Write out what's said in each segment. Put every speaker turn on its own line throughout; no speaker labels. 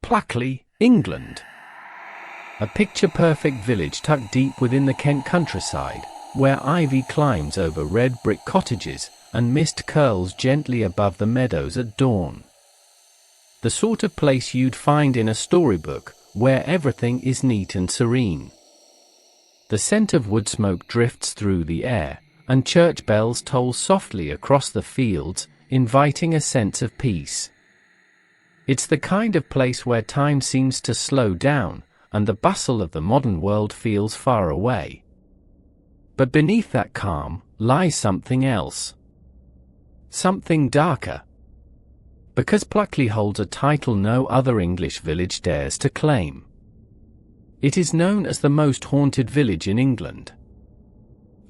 Pluckley, England. A picture-perfect village tucked deep within the Kent countryside, where ivy climbs over red brick cottages and mist curls gently above the meadows at dawn. The sort of place you'd find in a storybook, where everything is neat and serene. The scent of wood smoke drifts through the air, and church bells toll softly across the fields, inviting a sense of peace. It's the kind of place where time seems to slow down, and the bustle of the modern world feels far away. But beneath that calm lies something else. Something darker. Because Pluckley holds a title no other English village dares to claim. It is known as the most haunted village in England.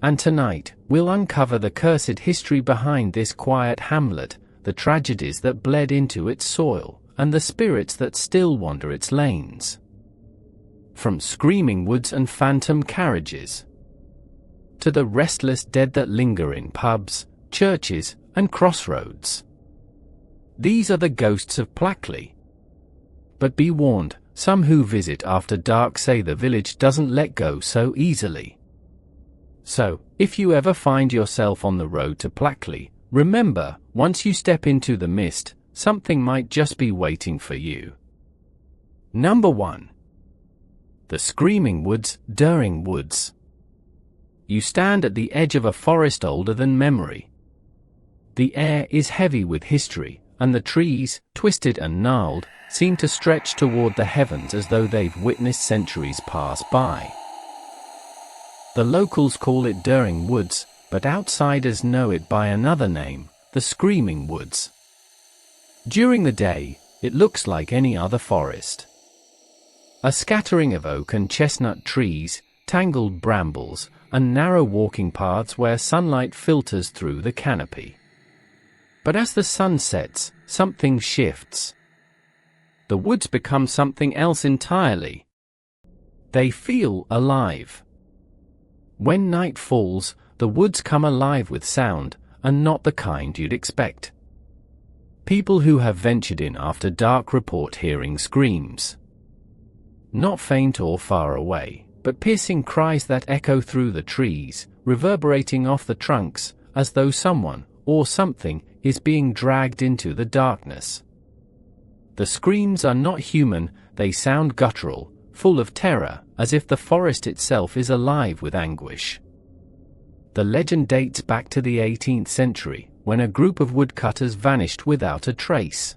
And tonight, we'll uncover the cursed history behind this quiet hamlet, the tragedies that bled into its soil, and the spirits that still wander its lanes. From screaming woods and phantom carriages, to the restless dead that linger in pubs, churches, and crossroads. These are the ghosts of Pluckley. But be warned, some who visit after dark say the village doesn't let go so easily. So, if you ever find yourself on the road to Pluckley, remember, once you step into the mist, something might just be waiting for you. Number 1. The Screaming Woods, During Woods. You stand at the edge of a forest older than memory. The air is heavy with history, and the trees, twisted and gnarled, seem to stretch toward the heavens as though they've witnessed centuries pass by. The locals call it During Woods, but outsiders know it by another name, the Screaming Woods. During the day, it looks like any other forest. A scattering of oak and chestnut trees, tangled brambles, and narrow walking paths where sunlight filters through the canopy. But as the sun sets, something shifts. The woods become something else entirely. They feel alive. When night falls, the woods come alive with sound, and not the kind you'd expect. People who have ventured in after dark report hearing screams. Not faint or far away, but piercing cries that echo through the trees, reverberating off the trunks, as though someone, or something, is being dragged into the darkness. The screams are not human, they sound guttural, full of terror, as if the forest itself is alive with anguish. The legend dates back to the 18th century, when a group of woodcutters vanished without a trace.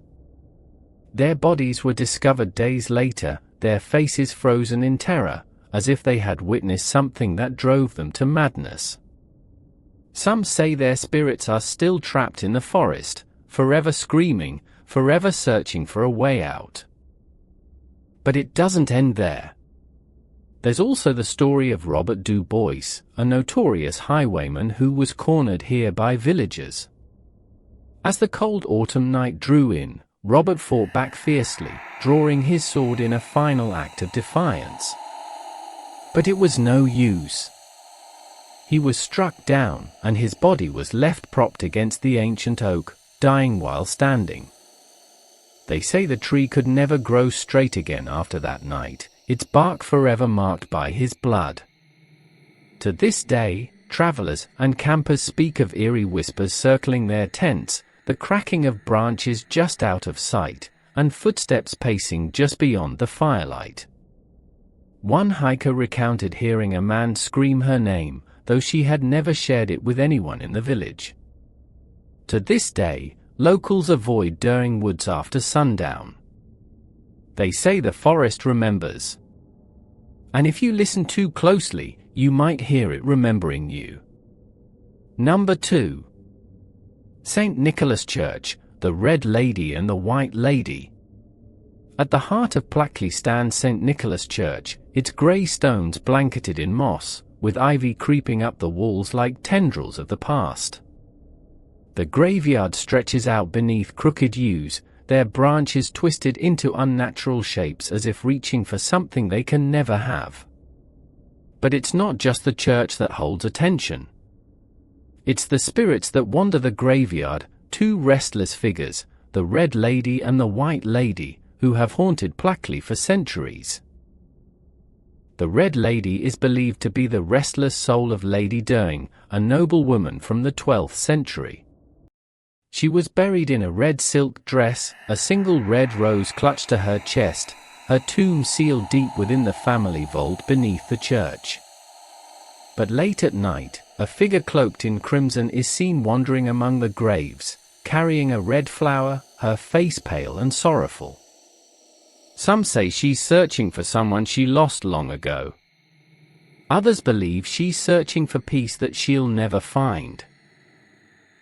Their bodies were discovered days later, their faces frozen in terror, as if they had witnessed something that drove them to madness. Some say their spirits are still trapped in the forest, forever screaming, forever searching for a way out. But it doesn't end there. There's also the story of Robert Du Bois, a notorious highwayman who was cornered here by villagers. As the cold autumn night drew in, Robert fought back fiercely, drawing his sword in a final act of defiance. But it was no use. He was struck down, and his body was left propped against the ancient oak, dying while standing. They say the tree could never grow straight again after that night, its bark forever marked by his blood. To this day, travelers and campers speak of eerie whispers circling their tents, the cracking of branches just out of sight, and footsteps pacing just beyond the firelight. One hiker recounted hearing a man scream her name, though she had never shared it with anyone in the village. To this day, locals avoid During Woods after sundown. They say the forest remembers. And if you listen too closely, you might hear it remembering you. Number 2. St. Nicholas Church, the Red Lady and the White Lady. At the heart of Pluckley stands St. Nicholas Church, its grey stones blanketed in moss, with ivy creeping up the walls like tendrils of the past. The graveyard stretches out beneath crooked yews, their branches twisted into unnatural shapes as if reaching for something they can never have. But it's not just the church that holds attention. It's the spirits that wander the graveyard, two restless figures, the Red Lady and the White Lady, who have haunted Pluckley for centuries. The Red Lady is believed to be the restless soul of Lady Doing, a noble woman from the 12th century. She was buried in a red silk dress, a single red rose clutched to her chest, her tomb sealed deep within the family vault beneath the church. But late at night, a figure cloaked in crimson is seen wandering among the graves, carrying a red flower, her face pale and sorrowful. Some say she's searching for someone she lost long ago. Others believe she's searching for peace that she'll never find.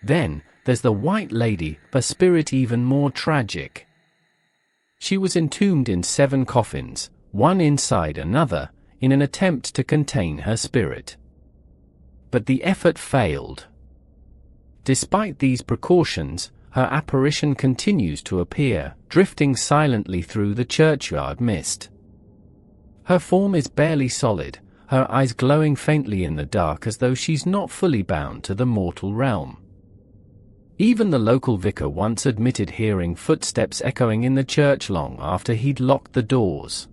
Then, there's the White Lady, a spirit even more tragic. She was entombed in 7 coffins, one inside another, in an attempt to contain her spirit. But the effort failed. Despite these precautions, her apparition continues to appear, drifting silently through the churchyard mist. Her form is barely solid, her eyes glowing faintly in the dark as though she's not fully bound to the mortal realm. Even the local vicar once admitted hearing footsteps echoing in the church long after he'd locked the doors.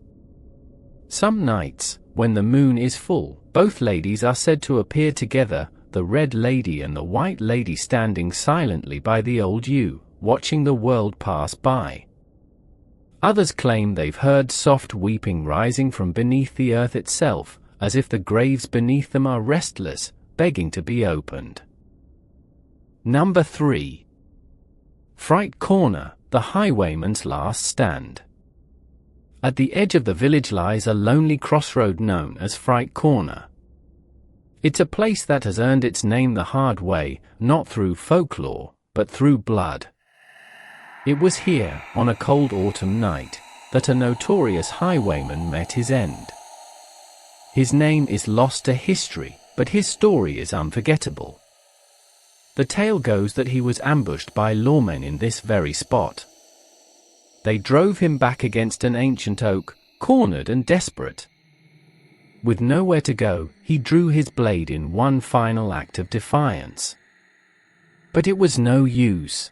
Some nights, when the moon is full, both ladies are said to appear together, the Red Lady and the White Lady standing silently by the old yew, watching the world pass by. Others claim they've heard soft weeping rising from beneath the earth itself, as if the graves beneath them are restless, begging to be opened. Number 3. Fright Corner, the highwayman's last stand. At the edge of the village lies a lonely crossroad known as Fright Corner. It's a place that has earned its name the hard way, not through folklore, but through blood. It was here, on a cold autumn night, that a notorious highwayman met his end. His name is lost to history, but his story is unforgettable. The tale goes that he was ambushed by lawmen in this very spot. They drove him back against an ancient oak, cornered and desperate. With nowhere to go, he drew his blade in one final act of defiance. But it was no use.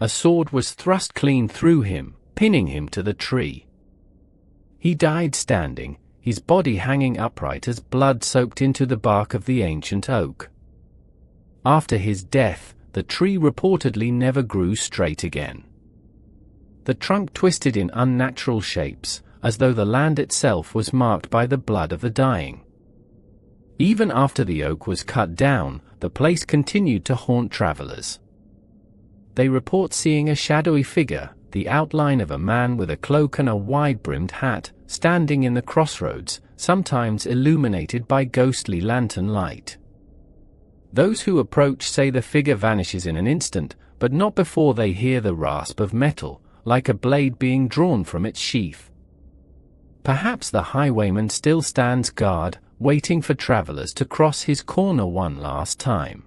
A sword was thrust clean through him, pinning him to the tree. He died standing, his body hanging upright as blood soaked into the bark of the ancient oak. After his death, the tree reportedly never grew straight again. The trunk twisted in unnatural shapes, as though the land itself was marked by the blood of the dying. Even after the oak was cut down, the place continued to haunt travelers. They report seeing a shadowy figure, the outline of a man with a cloak and a wide-brimmed hat, standing in the crossroads, sometimes illuminated by ghostly lantern light. Those who approach say the figure vanishes in an instant, but not before they hear the rasp of metal, like a blade being drawn from its sheath. Perhaps the highwayman still stands guard, waiting for travelers to cross his corner one last time.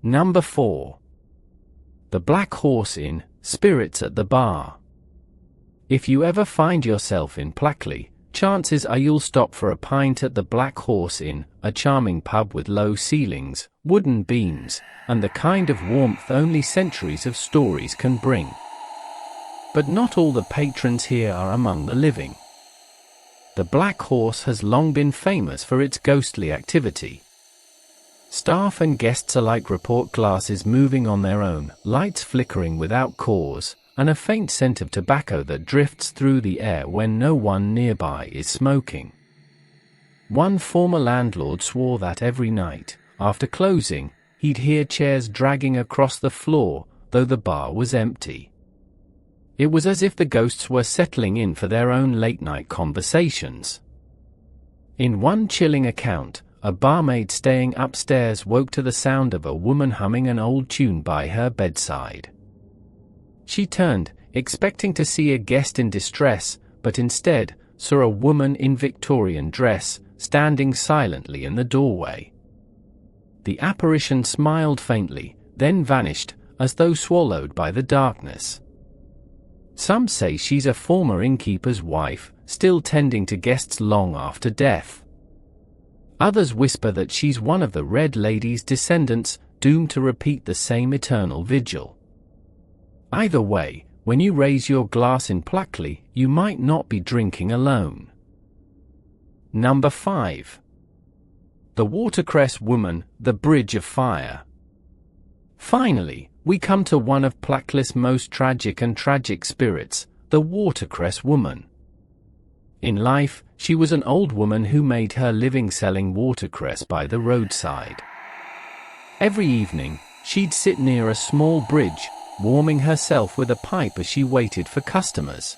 Number 4. The Black Horse Inn, Spirits at the Bar. If you ever find yourself in Pluckley, chances are you'll stop for a pint at the Black Horse Inn, a charming pub with low ceilings, wooden beams, and the kind of warmth only centuries of stories can bring. But not all the patrons here are among the living. The Black Horse has long been famous for its ghostly activity. Staff and guests alike report glasses moving on their own, lights flickering without cause, and a faint scent of tobacco that drifts through the air when no one nearby is smoking. One former landlord swore that every night, after closing, he'd hear chairs dragging across the floor, though the bar was empty. It was as if the ghosts were settling in for their own late-night conversations. In one chilling account, a barmaid staying upstairs woke to the sound of a woman humming an old tune by her bedside. She turned, expecting to see a guest in distress, but instead, saw a woman in Victorian dress, standing silently in the doorway. The apparition smiled faintly, then vanished, as though swallowed by the darkness. Some say she's a former innkeeper's wife, still tending to guests long after death. Others whisper that she's one of the Red Lady's descendants, doomed to repeat the same eternal vigil. Either way, when you raise your glass in Pluckley, you might not be drinking alone. Number 5. The Watercress Woman, the Bridge of Fire. Finally, we come to one of Pluckley's most tragic and tragic spirits, the Watercress Woman. In life, she was an old woman who made her living selling watercress by the roadside. Every evening, she'd sit near a small bridge, warming herself with a pipe as she waited for customers.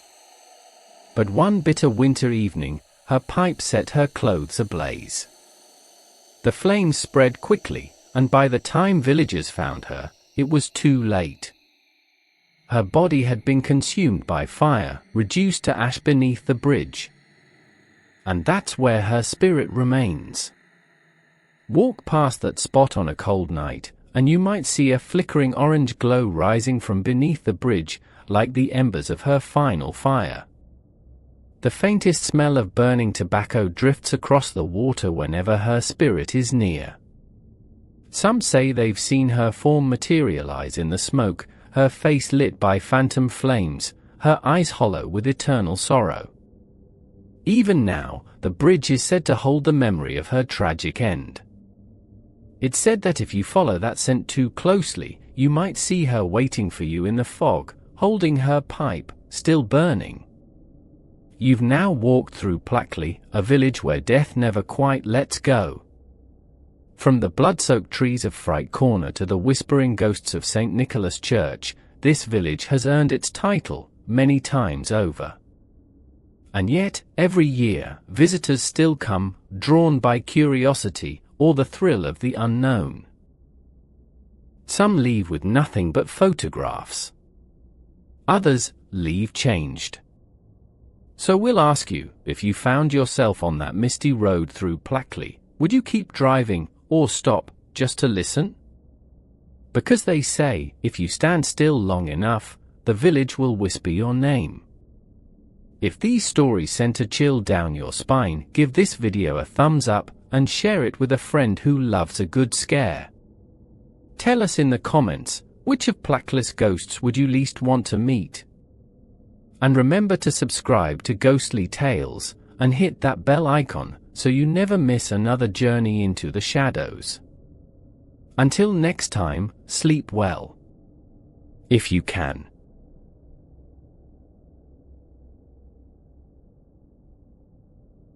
But one bitter winter evening, her pipe set her clothes ablaze. The flames spread quickly, and by the time villagers found her, it was too late. Her body had been consumed by fire, reduced to ash beneath the bridge. And that's where her spirit remains. Walk past that spot on a cold night, and you might see a flickering orange glow rising from beneath the bridge, like the embers of her final fire. The faintest smell of burning tobacco drifts across the water whenever her spirit is near. Some say they've seen her form materialize in the smoke, her face lit by phantom flames, her eyes hollow with eternal sorrow. Even now, the bridge is said to hold the memory of her tragic end. It's said that if you follow that scent too closely, you might see her waiting for you in the fog, holding her pipe, still burning. You've now walked through Pluckley, a village where death never quite lets go. From the blood-soaked trees of Fright Corner to the whispering ghosts of St. Nicholas Church, this village has earned its title many times over. And yet, every year, visitors still come, drawn by curiosity or the thrill of the unknown. Some leave with nothing but photographs. Others leave changed. So we'll ask you, if you found yourself on that misty road through Pluckley, would you keep driving, or stop, just to listen? Because they say, if you stand still long enough, the village will whisper your name. If these stories sent a chill down your spine, give this video a thumbs up, and share it with a friend who loves a good scare. Tell us in the comments, which of Pluckley's ghosts would you least want to meet? And remember to subscribe to Ghostly Tales, and hit that bell icon, so you never miss another journey into the shadows. Until next time, sleep well. If you can.